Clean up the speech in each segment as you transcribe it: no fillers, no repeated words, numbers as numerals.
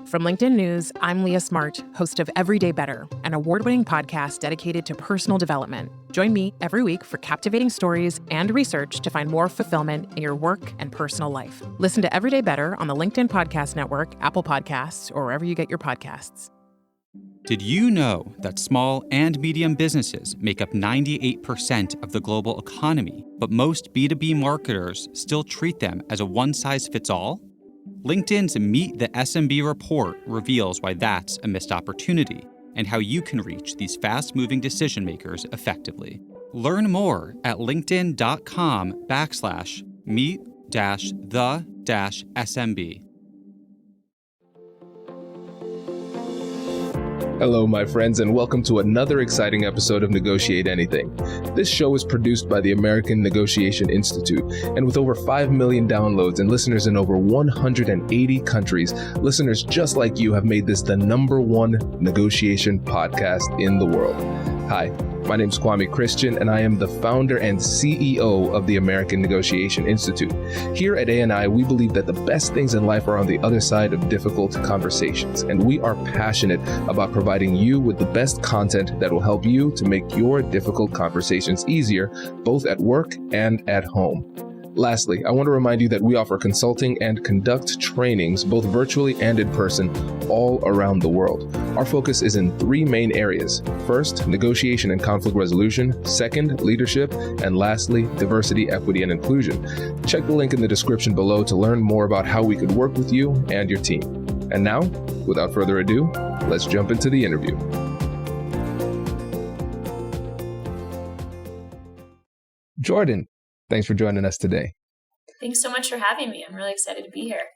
From LinkedIn News, I'm Leah Smart, host of Everyday Better, an award-winning podcast dedicated to personal development. Join me every week for captivating stories and research to find more fulfillment in your work and personal life. Listen to Everyday Better on the LinkedIn Podcast Network, Apple Podcasts, or wherever you get your podcasts. Did you know that small and medium businesses make up 98% of the global economy, but most B2B marketers still treat them as a one-size-fits-all? LinkedIn's Meet the SMB report reveals why that's a missed opportunity and how you can reach these fast-moving decision makers effectively. Learn more at linkedin.com/meet-the-SMB. Hello, my friends, and welcome to another exciting episode of Negotiate Anything. This show is produced by the American Negotiation Institute, and with over 5 million downloads and listeners in over 180 countries, listeners just like you have made this the #1 negotiation podcast in the world. Hi, my name is Kwame Christian, and I am the founder and CEO of the American Negotiation Institute. Here at ANI, we believe that the best things in life are on the other side of difficult conversations, and we are passionate about providing you with the best content that will help you to make your difficult conversations easier, both at work and at home. Lastly, I want to remind you that we offer consulting and conduct trainings, both virtually and in person, all around the world. Our focus is in 3 main areas. First, negotiation and conflict resolution. Second, leadership. And lastly, diversity, equity, and inclusion. Check the link in the description below to learn more about how we could work with you and your team. And now, without further ado, let's jump into the interview. Jordan, thanks for joining us today. Thanks so much for having me. I'm really excited to be here.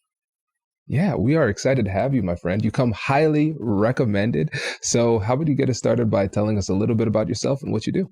Yeah, we are excited to have you, my friend. You come highly recommended. So how about you get us started by telling us a little bit about yourself and what you do?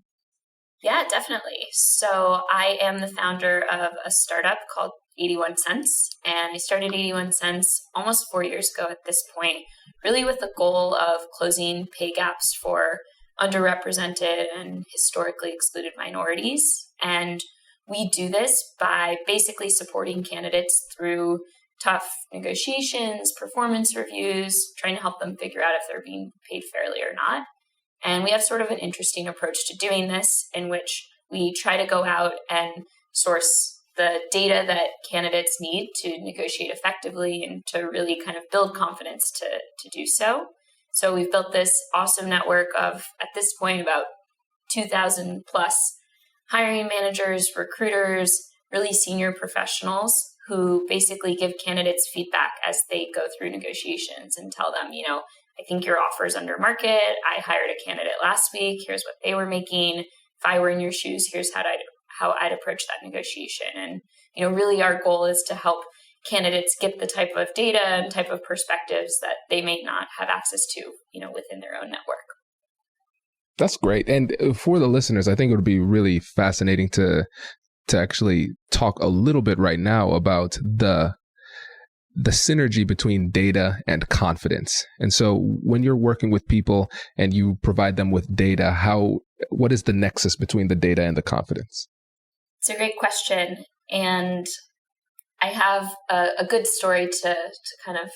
Yeah, definitely. So I am the founder of a startup called 81 Cents. And I started 81 Cents almost 4 years ago at this point, really with the goal of closing pay gaps for underrepresented and historically excluded minorities. And we do this by basically supporting candidates through tough negotiations, performance reviews, trying to help them figure out if they're being paid fairly or not. And we have sort of an interesting approach to doing this in which we try to go out and source the data that candidates need to negotiate effectively and to really kind of build confidence to do so. So we've built this awesome network of, at this point, about 2,000 plus hiring managers, recruiters, really senior professionals who basically give candidates feedback as they go through negotiations and tell them, I think your offer is under market. I hired a candidate last week. Here's what they were making. If I were in your shoes, here's how I'd approach that negotiation. And, really our goal is to help candidates get the type of data and type of perspectives that they may not have access to, within their own network. That's great. And for the listeners, I think it would be really fascinating to actually talk a little bit right now about the synergy between data and confidence. And so when you're working with people and you provide them with data, what is the nexus between the data and the confidence? It's a great question. And I have a good story to kind of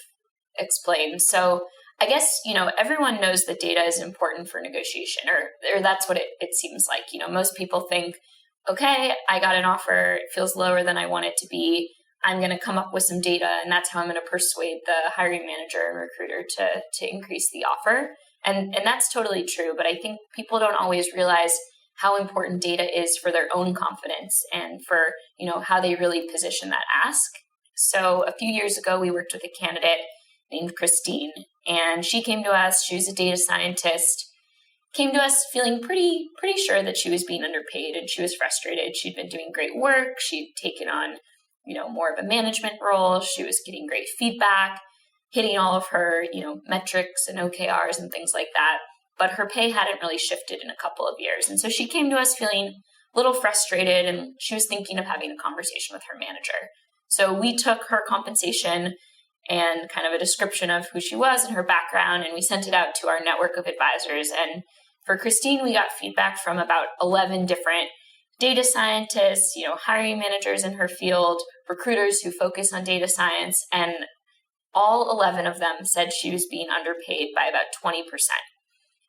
explain. So I guess, everyone knows that data is important for negotiation, or that's what it seems like. Most people think, okay, I got an offer, it feels lower than I want it to be. I'm going to come up with some data, and that's how I'm going to persuade the hiring manager and recruiter to increase the offer. And that's totally true. But I think people don't always realize how important data is for their own confidence and for, how they really position that ask. So a few years ago, we worked with a candidate named Christine, and she came to us. She was a data scientist, came to us feeling pretty sure that she was being underpaid, and she was frustrated. She'd been doing great work. She'd taken on, more of a management role. She was getting great feedback, hitting all of her, metrics and OKRs and things like that. But her pay hadn't really shifted in a couple of years. And so she came to us feeling a little frustrated, and she was thinking of having a conversation with her manager. So we took her compensation and kind of a description of who she was and her background, and we sent it out to our network of advisors. And for Christine, we got feedback from about 11 different data scientists, hiring managers in her field, recruiters who focus on data science, and all 11 of them said she was being underpaid by about 20%.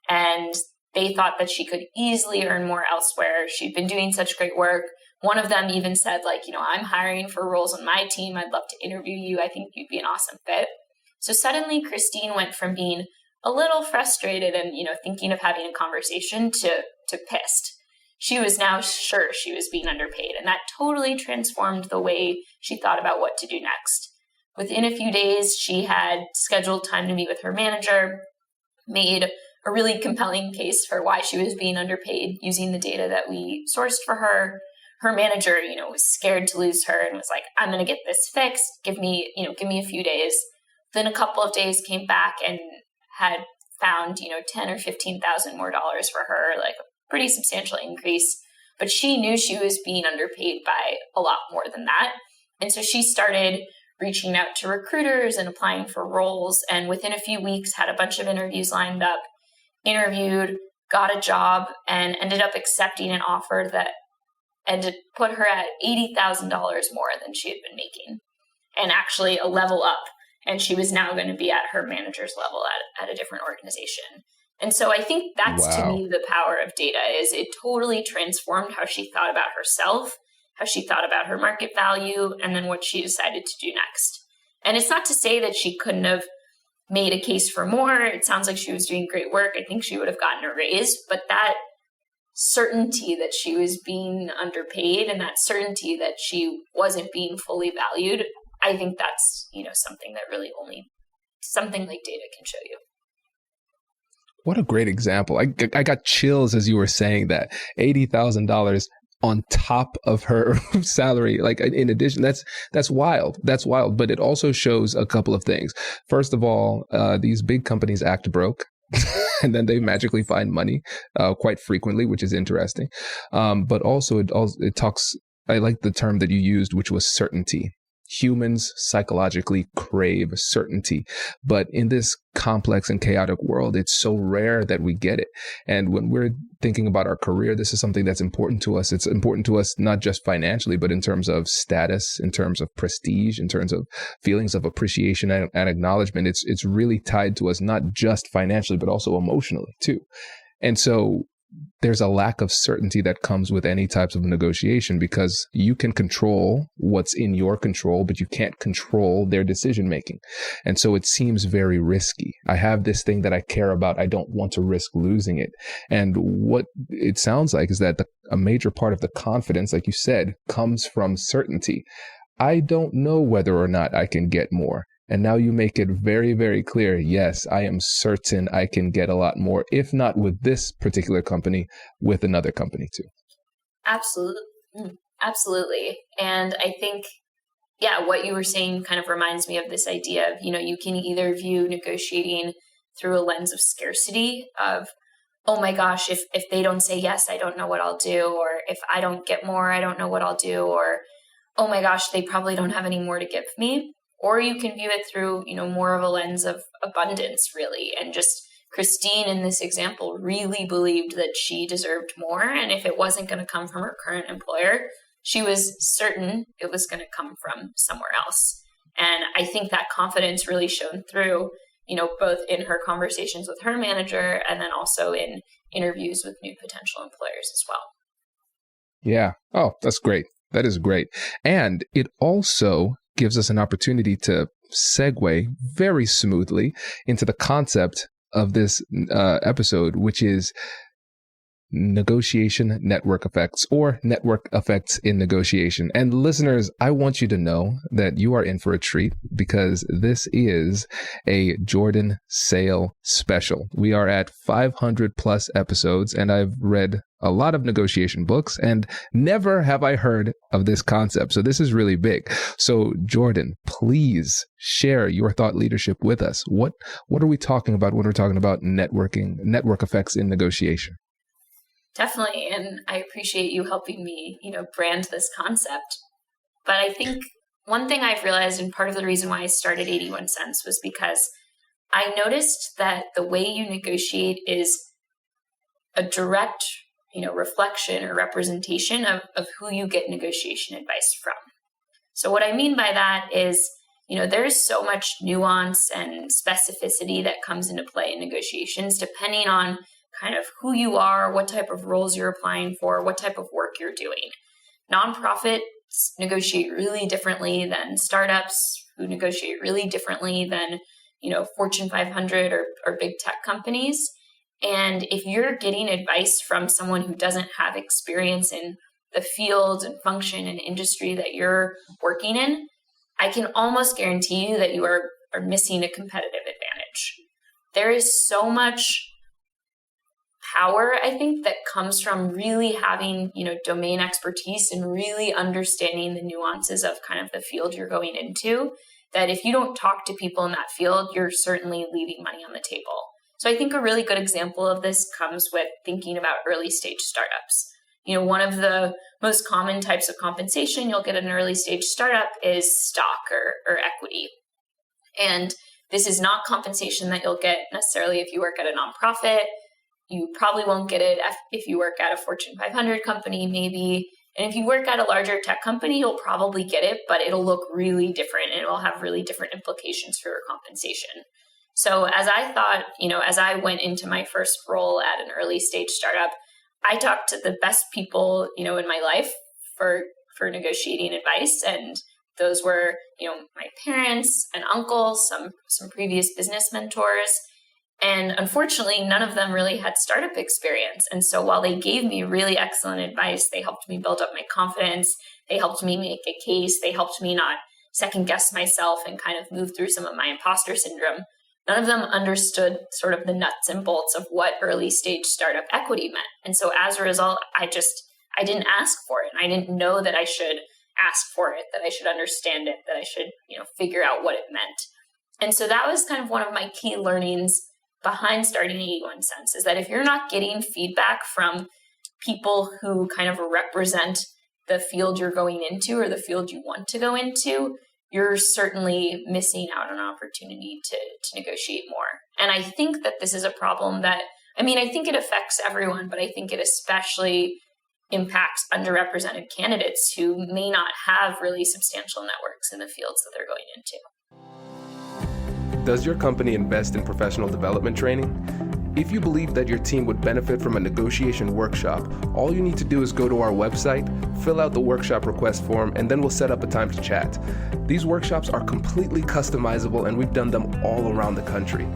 And they thought that she could easily earn more elsewhere. She'd been doing such great work. One of them even said, like, I'm hiring for roles on my team. I'd love to interview you. I think you'd be an awesome fit. So suddenly Christine went from being a little frustrated and, thinking of having a conversation to pissed. She was now sure she was being underpaid, and that totally transformed the way she thought about what to do next. Within a few days, she had scheduled time to meet with her manager, made a really compelling case for why she was being underpaid using the data that we sourced for her. Her manager, was scared to lose her and was like, I'm going to get this fixed. Give me a few days. Then a couple of days came back and had found, 10 or 15,000 more dollars for her, like a pretty substantial increase. But she knew she was being underpaid by a lot more than that. And so she started reaching out to recruiters and applying for roles. And within a few weeks, had a bunch of interviews lined up, interviewed, got a job, and ended up accepting an offer that put her at $80,000 more than she had been making, and actually a level up. And she was now going to be at her manager's level at a different organization. And so I think that's to me the power of data, is it totally transformed how she thought about herself, how she thought about her market value, and then what she decided to do next. And it's not to say that she couldn't have made a case for more. It sounds like she was doing great work. I think she would have gotten a raise, but that certainty that she was being underpaid and that certainty that she wasn't being fully valued, I think that's, something that really only something like data can show you. What a great example. I got chills as you were saying that. $80,000 on top of her salary, like in addition, that's wild. That's wild. But it also shows a couple of things. First of all, these big companies act broke. And then they magically find money quite frequently, which is interesting. But also it talks, I like the term that you used, which was certainty. Humans psychologically crave certainty, but in this complex and chaotic world, it's so rare that we get it. And when we're thinking about our career, this is something that's important to us. It's important to us, not just financially, but in terms of status, in terms of prestige, in terms of feelings of appreciation and acknowledgement. It's really tied to us, not just financially, but also emotionally too. And so there's a lack of certainty that comes with any types of negotiation, because you can control what's in your control, but you can't control their decision making. And so it seems very risky. I have this thing that I care about. I don't want to risk losing it. And what it sounds like is that a major part of the confidence, like you said, comes from certainty. I don't know whether or not I can get more. And now you make it very, very clear. Yes, I am certain I can get a lot more, if not with this particular company, with another company too. Absolutely. And I think, what you were saying kind of reminds me of this idea of, you can either view negotiating through a lens of scarcity of, oh my gosh, if they don't say yes, I don't know what I'll do. Or if I don't get more, I don't know what I'll do. Or, oh my gosh, they probably don't have any more to give me. Or you can view it through, more of a lens of abundance, really. And just Christine, in this example, really believed that she deserved more. And if it wasn't going to come from her current employer, she was certain it was going to come from somewhere else. And I think that confidence really shone through, both in her conversations with her manager and then also in interviews with new potential employers as well. Yeah. Oh, that's great. That is great. And it also gives us an opportunity to segue very smoothly into the concept of this episode, which is negotiation network effects, or network effects in negotiation. And listeners, I want you to know that you are in for a treat, because this is a Jordan Sale special. We are at 500 plus episodes, and I've read a lot of negotiation books, and never have I heard of this concept. So this is really big. So Jordan, please share your thought leadership with us. What are we talking about when we're talking about networking, network effects in negotiation? Definitely. And I appreciate you helping me, brand this concept. But I think one thing I've realized, and part of the reason why I started 81 Cents, was because I noticed that the way you negotiate is a direct, reflection or representation of who you get negotiation advice from. So what I mean by that is, there's so much nuance and specificity that comes into play in negotiations, depending on kind of who you are, what type of roles you're applying for, what type of work you're doing. Nonprofits negotiate really differently than startups, who negotiate really differently than, Fortune 500 or big tech companies. And if you're getting advice from someone who doesn't have experience in the field and function and industry that you're working in, I can almost guarantee you that you are missing a competitive advantage. There is so much power, I think, that comes from really having, domain expertise and really understanding the nuances of kind of the field you're going into, that if you don't talk to people in that field, you're certainly leaving money on the table. So I think a really good example of this comes with thinking about early stage startups. One of the most common types of compensation you'll get at an early stage startup is stock or equity. And this is not compensation that you'll get necessarily if you work at a nonprofit. You probably won't get it if you work at a Fortune 500 company, maybe. And if you work at a larger tech company, you'll probably get it, but it'll look really different and it will have really different implications for your compensation. So as I thought, as I went into my first role at an early stage startup, I talked to the best people, in my life for negotiating advice. And those were, my parents and uncles, some previous business mentors. And unfortunately, none of them really had startup experience. And so while they gave me really excellent advice, they helped me build up my confidence. They helped me make a case. They helped me not second guess myself and kind of move through some of my imposter syndrome. None of them understood sort of the nuts and bolts of what early stage startup equity meant. And so as a result, I didn't ask for it. And I didn't know that I should ask for it, that I should understand it, that I should, figure out what it meant. And so that was kind of one of my key learnings behind starting 81 Cents, is that if you're not getting feedback from people who kind of represent the field you're going into or the field you want to go into, you're certainly missing out on an opportunity to negotiate more. And I think that this is a problem that, I think it affects everyone, but I think it especially impacts underrepresented candidates who may not have really substantial networks in the fields that they're going into. Does your company invest in professional development training? If you believe that your team would benefit from a negotiation workshop, all you need to do is go to our website, fill out the workshop request form, and then we'll set up a time to chat. These workshops are completely customizable, and we've done them all around the country.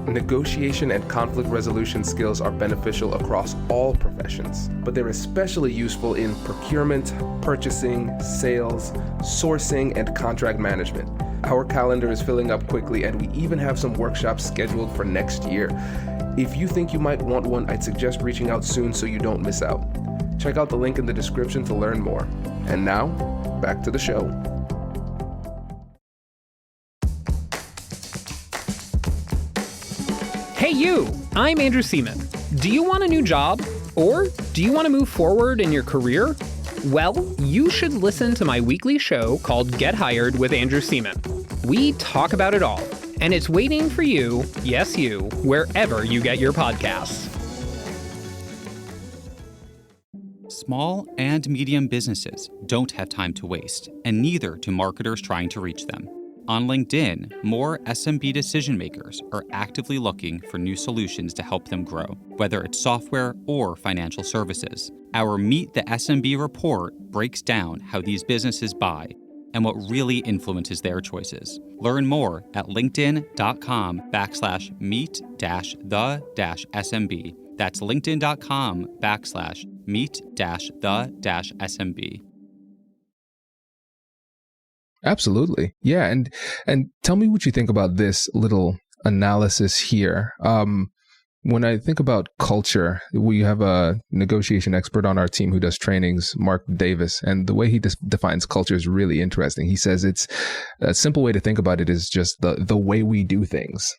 Negotiation and conflict resolution skills are beneficial across all professions, but they're especially useful in procurement, purchasing, sales, sourcing, and contract management. Our calendar is filling up quickly, and we even have some workshops scheduled for next year. If you think you might want one, I'd suggest reaching out soon so you don't miss out. Check out the link in the description to learn more. And now, back to the show. Hey you, I'm Andrew Seaman. Do you want a new job? Or do you want to move forward in your career? Well, you should listen to my weekly show called Get Hired with Andrew Seaman. We talk about it all, and it's waiting for you, yes you, wherever you get your podcasts. Small and medium businesses don't have time to waste, and neither do marketers trying to reach them. On LinkedIn, more SMB decision makers are actively looking for new solutions to help them grow, whether it's software or financial services. Our Meet the SMB report breaks down how these businesses buy and what really influences their choices. Learn more at linkedin.com/meet-the-SMB. That's linkedin.com/meet-the-SMB. Absolutely. Yeah. And tell me what you think about this little analysis here. When I think about culture, we have a negotiation expert on our team who does trainings, Mark Davis, and the way he defines culture is really interesting. He says it's a simple way to think about it is just the way we do things.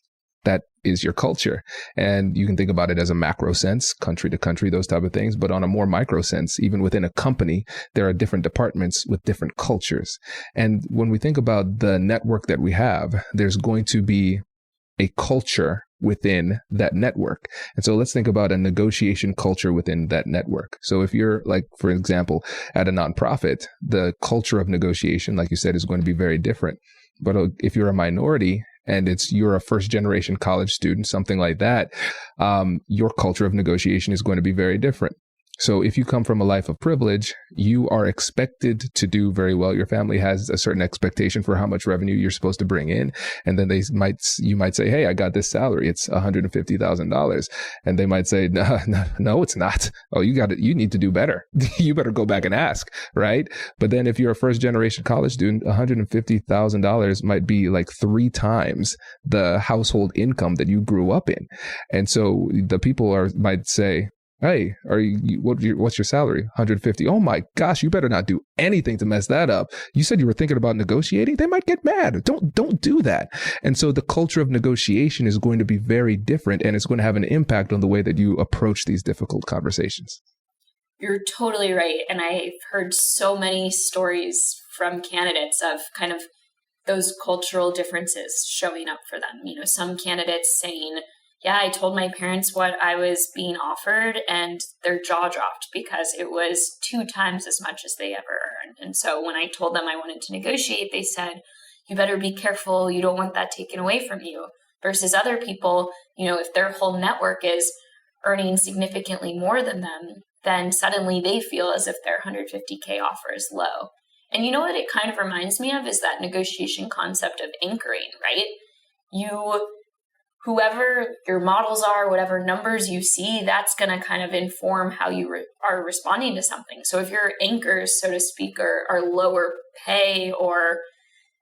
That is your culture. And you can think about it as a macro sense, country to country, those type of things. But on a more micro sense, even within a company, there are different departments with different cultures. And when we think about the network that we have, there's going to be a culture within that network. And so let's think about a negotiation culture within that network. So if you're, like, for example, at a nonprofit, the culture of negotiation, like you said, is going to be very different. But if you're a minority and you're a first generation college student, something like that, your culture of negotiation is going to be very different. So if you come from a life of privilege, you are expected to do very well. Your family has a certain expectation for how much revenue you're supposed to bring in. And then you might say, hey, I got this salary. It's $150,000. And they might say, no, it's not. Oh, you need to do better. You better go back and ask, right? But then if you're a first generation college student, $150,000 might be like 3 times the household income that you grew up in. And so the people might say, hey, what's your salary? 150. Oh my gosh, you better not do anything to mess that up. You said you were thinking about negotiating. They might get mad. Don't do that. And so the culture of negotiation is going to be very different, and it's going to have an impact on the way that you approach these difficult conversations. You're totally right. And I've heard so many stories from candidates of kind of those cultural differences showing up for them. You know, some candidates saying, yeah, I told my parents what I was being offered and their jaw dropped because it was 2 times as much as they ever earned. And so when I told them I wanted to negotiate, they said, you better be careful. You don't want that taken away from you. Versus other people, you know, if their whole network is earning significantly more than them, then suddenly they feel as if their $150K offer is low. And you know what it kind of reminds me of is that negotiation concept of anchoring, right? Whoever your models are, whatever numbers you see, that's going to kind of inform how you are responding to something. So if your anchors, so to speak, are lower pay or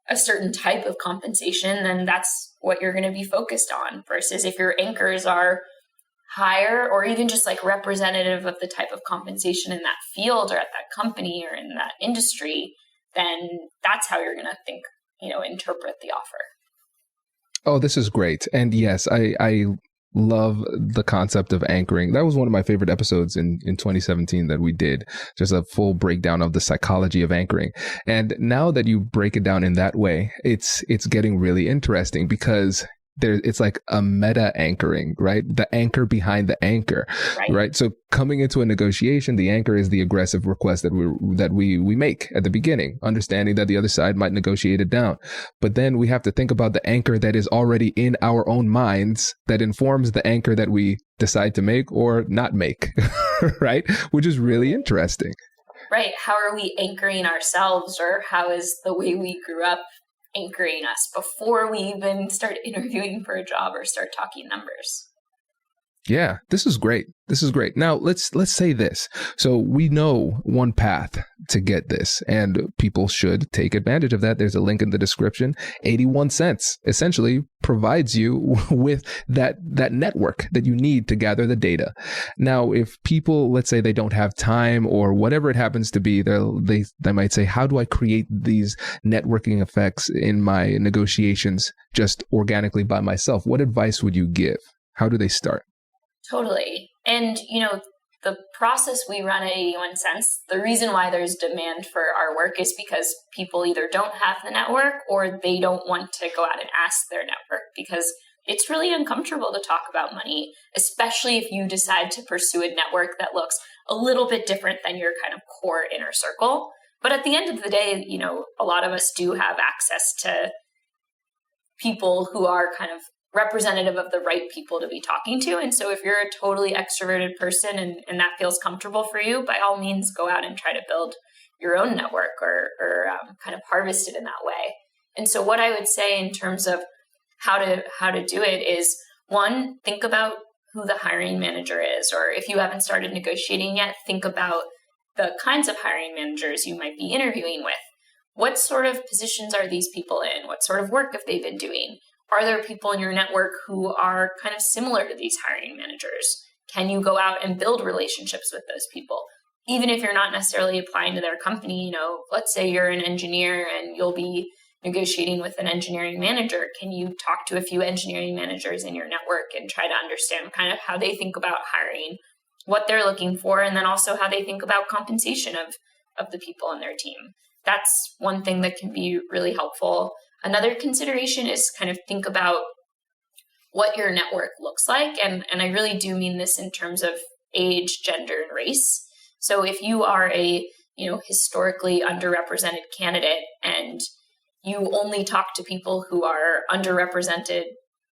a certain type of compensation, then that's what you're going to be focused on. Versus if your anchors are higher or even just like representative of the type of compensation in that field or at that company or in that industry, then that's how you're going to think, interpret the offer. Oh, this is great. And yes, I love the concept of anchoring. That was one of my favorite episodes in 2017 that we did, just a full breakdown of the psychology of anchoring. And now that you break it down in that way, it's getting really interesting because it's like a meta anchoring, right? The anchor behind the anchor, right? So coming into a negotiation, the anchor is the aggressive request that we make at the beginning, understanding that the other side might negotiate it down. But then we have to think about the anchor that is already in our own minds that informs the anchor that we decide to make or not make, right? Which is really interesting. Right. How are we anchoring ourselves, or how is the way we grew up anchoring us before we even start interviewing for a job or start talking numbers? Yeah, this is great. This is great. Now, let's say this. So we know one path to get this, and people should take advantage of that. There's a link in the description. 81 cents essentially provides you with that network that you need to gather the data. Now, if people, let's say they don't have time or whatever it happens to be, they might say, how do I create these networking effects in my negotiations just organically by myself? What advice would you give? How do they start? Totally. And, the process we run at 81 cents, the reason why there's demand for our work is because people either don't have the network or they don't want to go out and ask their network, because it's really uncomfortable to talk about money, especially if you decide to pursue a network that looks a little bit different than your kind of core inner circle. But at the end of the day, a lot of us do have access to people who are kind of representative of the right people to be talking to. And so if you're a totally extroverted person and that feels comfortable for you, by all means, go out and try to build your own network or kind of harvest it in that way. And so what I would say in terms of how to do it is, one, think about who the hiring manager is, or if you haven't started negotiating yet, think about the kinds of hiring managers you might be interviewing with. What sort of positions are these people in? What sort of work have they been doing? Are there people in your network who are kind of similar to these hiring managers? Can you go out and build relationships with those people? Even if you're not necessarily applying to their company, let's say you're an engineer and you'll be negotiating with an engineering manager. Can you talk to a few engineering managers in your network and try to understand kind of how they think about hiring, what they're looking for, and then also how they think about compensation of the people in their team? That's one thing that can be really helpful. Another consideration is kind of think about what your network looks like. And I really do mean this in terms of age, gender, and race. So if you are a, historically underrepresented candidate and you only talk to people who are underrepresented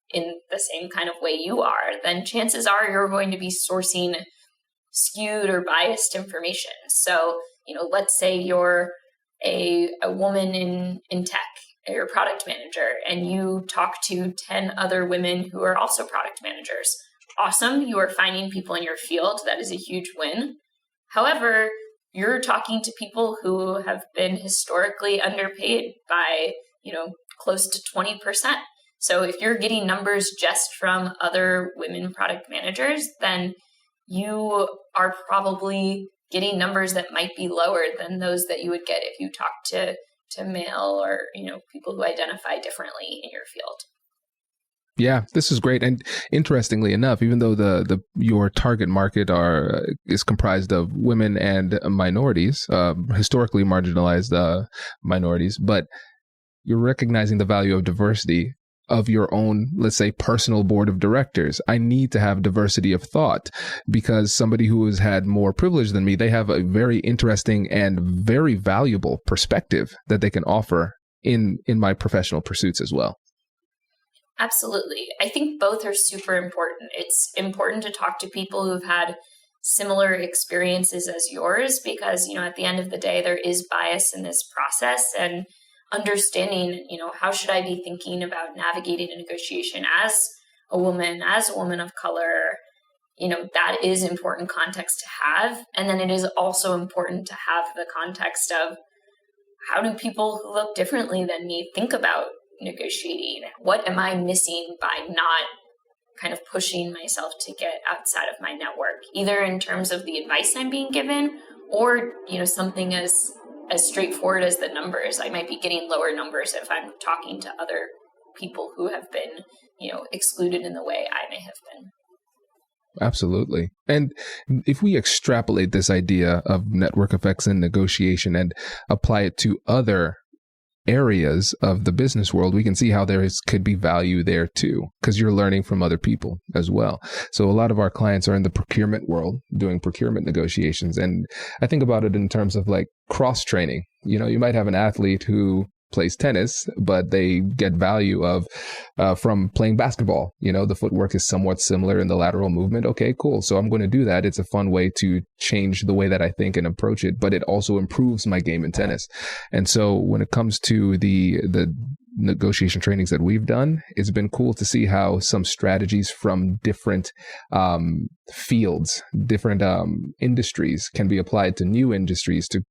in the same kind of way you are, then chances are you're going to be sourcing skewed or biased information. So, let's say you're a woman in tech, you're a product manager, and you talk to 10 other women who are also product managers. Awesome. You are finding people in your field. That is a huge win. However, you're talking to people who have been historically underpaid by, close to 20%. So if you're getting numbers just from other women product managers, then you are probably getting numbers that might be lower than those that you would get if you talk to male or, people who identify differently in your field. Yeah, this is great. And interestingly enough, even though your target market is comprised of women and minorities, historically marginalized minorities, but you're recognizing the value of diversity of your own, let's say, personal board of directors. I need to have diversity of thought because somebody who has had more privilege than me, they have a very interesting and very valuable perspective that they can offer in my professional pursuits as well. Absolutely. I think both are super important. It's important to talk to people who've had similar experiences as yours because, at the end of the day, there is bias in this process, and understanding, how should I be thinking about navigating a negotiation as a woman of color, that is important context to have. And then it is also important to have the context of how do people who look differently than me think about negotiating? What am I missing by not kind of pushing myself to get outside of my network, either in terms of the advice I'm being given or, something as straightforward as the numbers. I might be getting lower numbers if I'm talking to other people who have been, excluded in the way I may have been. Absolutely. And if we extrapolate this idea of network effects in negotiation and apply it to other areas of the business world, we can see how could be value there too, because you're learning from other people as well. So a lot of our clients are in the procurement world doing procurement negotiations. And I think about it in terms of like cross training. You might have an athlete who plays tennis, but they get value from playing basketball. The footwork is somewhat similar in the lateral movement. Okay, cool. So I'm going to do that. It's a fun way to change the way that I think and approach it, but it also improves my game in tennis. And so when it comes to the negotiation trainings that we've done, it's been cool to see how some strategies from different fields, different industries can be applied to new industries to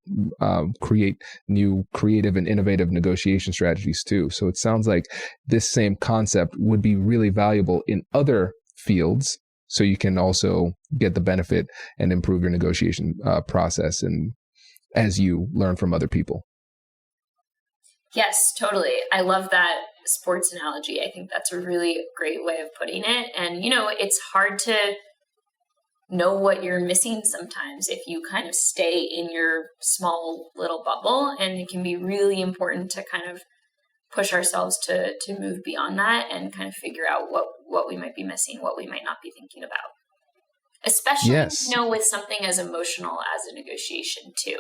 create new creative and innovative negotiation strategies too. So it sounds like this same concept would be really valuable in other fields, so you can also get the benefit and improve your negotiation process and as you learn from other people. Yes, totally. I love that sports analogy. I think that's a really great way of putting it. And, it's hard to know what you're missing sometimes if you kind of stay in your small little bubble. And it can be really important to kind of push ourselves to move beyond that and kind of figure out what we might be missing, what we might not be thinking about. Especially, yes. With something as emotional as a negotiation too.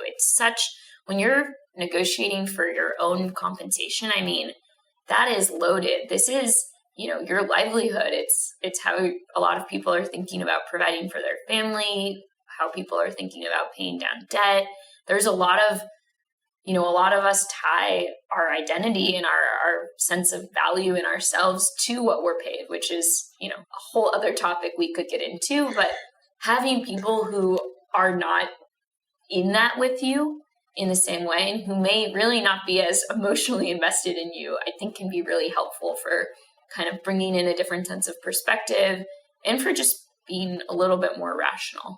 When you're negotiating for your own compensation, that is loaded. This is, your livelihood. It's how a lot of people are thinking about providing for their family, how people are thinking about paying down debt. There's a lot of us tie our identity and our sense of value in ourselves to what we're paid, which is, a whole other topic we could get into. But having people who are not in that with you in the same way and who may really not be as emotionally invested in you, I think can be really helpful for kind of bringing in a different sense of perspective and for just being a little bit more rational.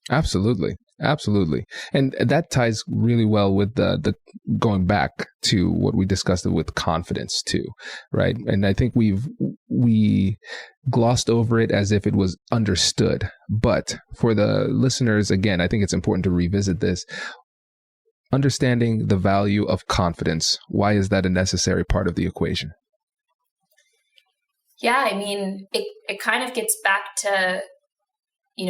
Absolutely. Absolutely. And that ties really well with the going back to what we discussed with confidence too, right? And I think we glossed over it as if it was understood. But for the listeners, again, I think it's important to revisit this. Understanding the value of confidence. Why is that a necessary part of the equation? Yeah, it kind of gets back to,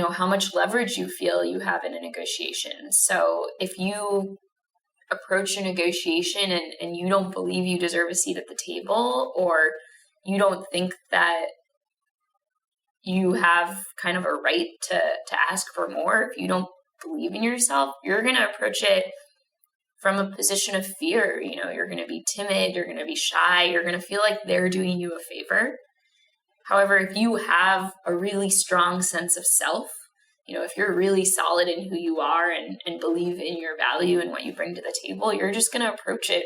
how much leverage you feel you have in a negotiation. So if you approach a negotiation and you don't believe you deserve a seat at the table, or you don't think that you have kind of a right to ask for more, if you don't believe in yourself, you're going to approach it from a position of fear. You're going to be timid, you're going to be shy, you're going to feel like they're doing you a favor. However, if you have a really strong sense of self, if you're really solid in who you are and believe in your value and what you bring to the table, you're just going to approach it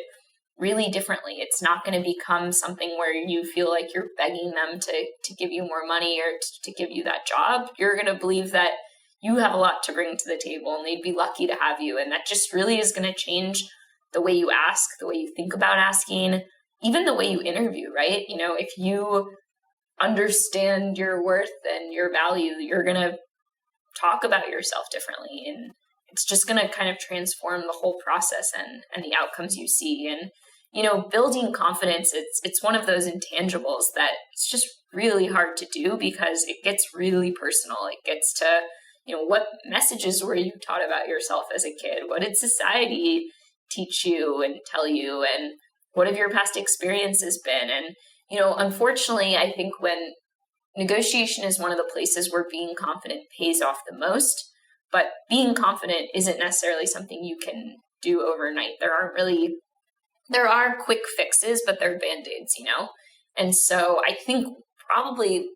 really differently. It's not going to become something where you feel like you're begging them to give you more money or to give you that job. You're going to believe that you have a lot to bring to the table and they'd be lucky to have you. And that just really is going to change the way you ask, the way you think about asking, even the way you interview, right? If you understand your worth and your value, you're going to talk about yourself differently. And it's just going to kind of transform the whole process and the outcomes you see. And, building confidence, it's one of those intangibles that it's just really hard to do because it gets really personal. It gets to, what messages were you taught about yourself as a kid? What did society teach you and tell you? And what have your past experiences been? And, unfortunately, I think when negotiation is one of the places where being confident pays off the most, but being confident isn't necessarily something you can do overnight. There are quick fixes, but they're Band-Aids, And so I think probably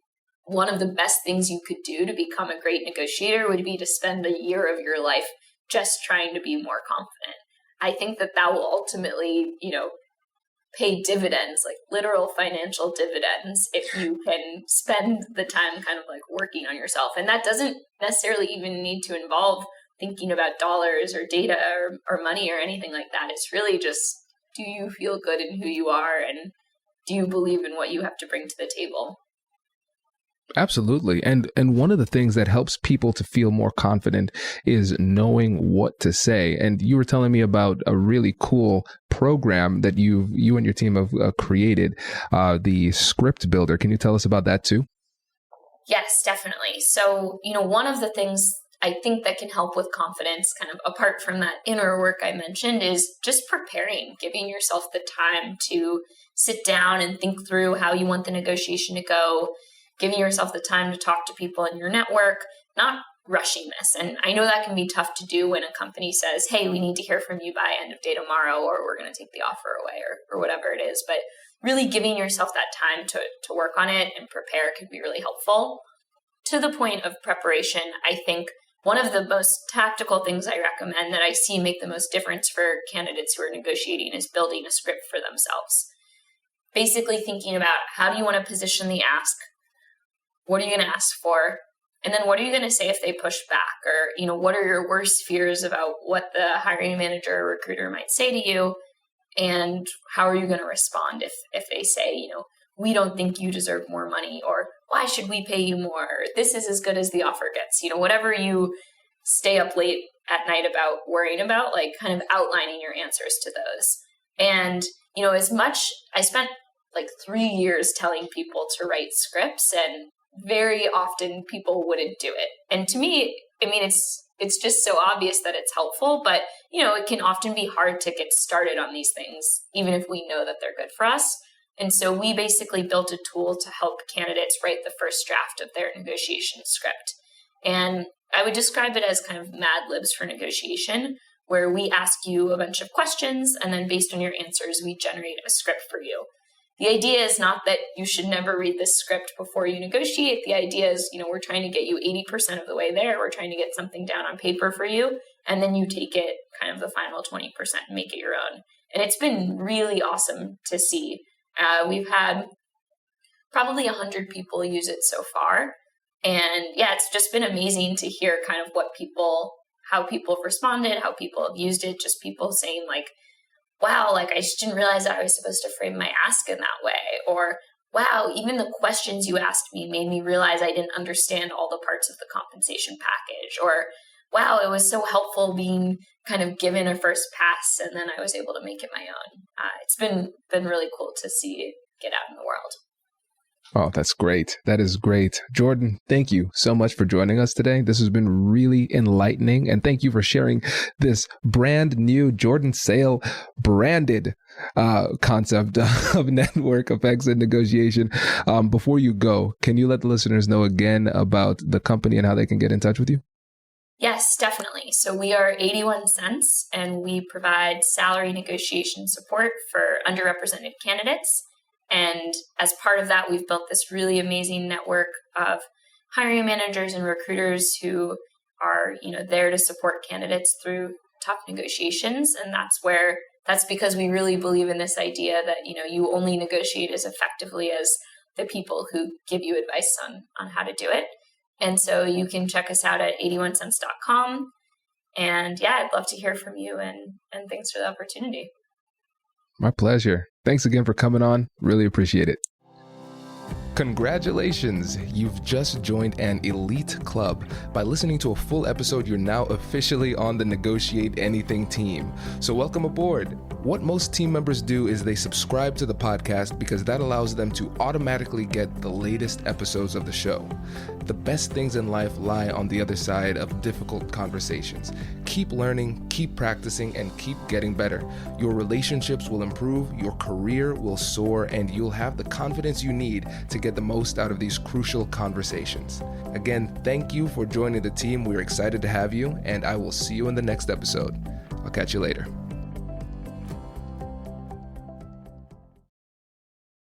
one of the best things you could do to become a great negotiator would be to spend a year of your life just trying to be more confident. I think that will ultimately, pay dividends, like literal financial dividends, if you can spend the time kind of like working on yourself. And that doesn't necessarily even need to involve thinking about dollars or data or money or anything like that. It's really just, do you feel good in who you are, and do you believe in what you have to bring to the table? Absolutely. And one of the things that helps people to feel more confident is knowing what to say. And you were telling me about a really cool program that you and your team have created, the Script Builder. Can you tell us about that too? Yes, definitely. So, one of the things I think that can help with confidence, kind of apart from that inner work I mentioned, is just preparing, giving yourself the time to sit down and think through how you want the negotiation to go, giving yourself the time to talk to people in your network, not rushing this. And I know that can be tough to do when a company says, hey, we need to hear from you by end of day tomorrow, or we're going to take the offer away, or whatever it is. But really giving yourself that time to work on it and prepare can be really helpful. To the point of preparation, I think one of the most tactical things I recommend that I see make the most difference for candidates who are negotiating is building a script for themselves. Basically thinking about, how do you want to position the ask? What are you going to ask for? And then what are you going to say if they push back? Or, what are your worst fears about what the hiring manager or recruiter might say to you? And how are you going to respond if they say, we don't think you deserve more money, or why should we pay you more? Or, this is as good as the offer gets. Whatever you stay up late at night about worrying about, like kind of outlining your answers to those. And, as much, I spent like 3 years telling people to write scripts, and very often people wouldn't do it. And to me, it's just so obvious that it's helpful, but it can often be hard to get started on these things, even if we know that they're good for us. And so we basically built a tool to help candidates write the first draft of their negotiation script. And I would describe it as kind of Mad Libs for negotiation, where we ask you a bunch of questions, and then based on your answers, we generate a script for you. The idea is not that you should never read this script before you negotiate. The idea is, we're trying to get you 80% of the way there. We're trying to get something down on paper for you, and then you take it kind of the final 20% and make it your own. And it's been really awesome to see. We've had probably 100 people use it so far. And yeah, it's just been amazing to hear kind of how people have responded, how people have used it, just people saying like, wow, like I just didn't realize that I was supposed to frame my ask in that way. Or, wow, even the questions you asked me made me realize I didn't understand all the parts of the compensation package. Or, wow, it was so helpful being kind of given a first pass, and then I was able to make it my own. It's been really cool to see it get out in the world. Oh, that's great. That is great. Jordan, thank you so much for joining us today. This has been really enlightening. And thank you for sharing this brand new Jordan Sale branded concept of network effects and negotiation. Before you go, can you let the listeners know again about the company and how they can get in touch with you? Yes, definitely. So we are 81 Cents, and we provide salary negotiation support for underrepresented candidates. And as part of that, we've built this really amazing network of hiring managers and recruiters who are, there to support candidates through tough negotiations. And that's because we really believe in this idea that, you only negotiate as effectively as the people who give you advice on how to do it. And so you can check us out at 81cents.com. And yeah, I'd love to hear from you, and thanks for the opportunity. My pleasure. Thanks again for coming on. Really appreciate it. Congratulations! You've just joined an elite club. By listening to a full episode, you're now officially on the Negotiate Anything team. So welcome aboard. What most team members do is they subscribe to the podcast because that allows them to automatically get the latest episodes of the show. The best things in life lie on the other side of difficult conversations. Keep learning, keep practicing, and keep getting better. Your relationships will improve, your career will soar, and you'll have the confidence you need to get the most out of these crucial conversations. Again, thank you for joining the team. We're excited to have you, and I will see you in the next episode. I'll catch you later.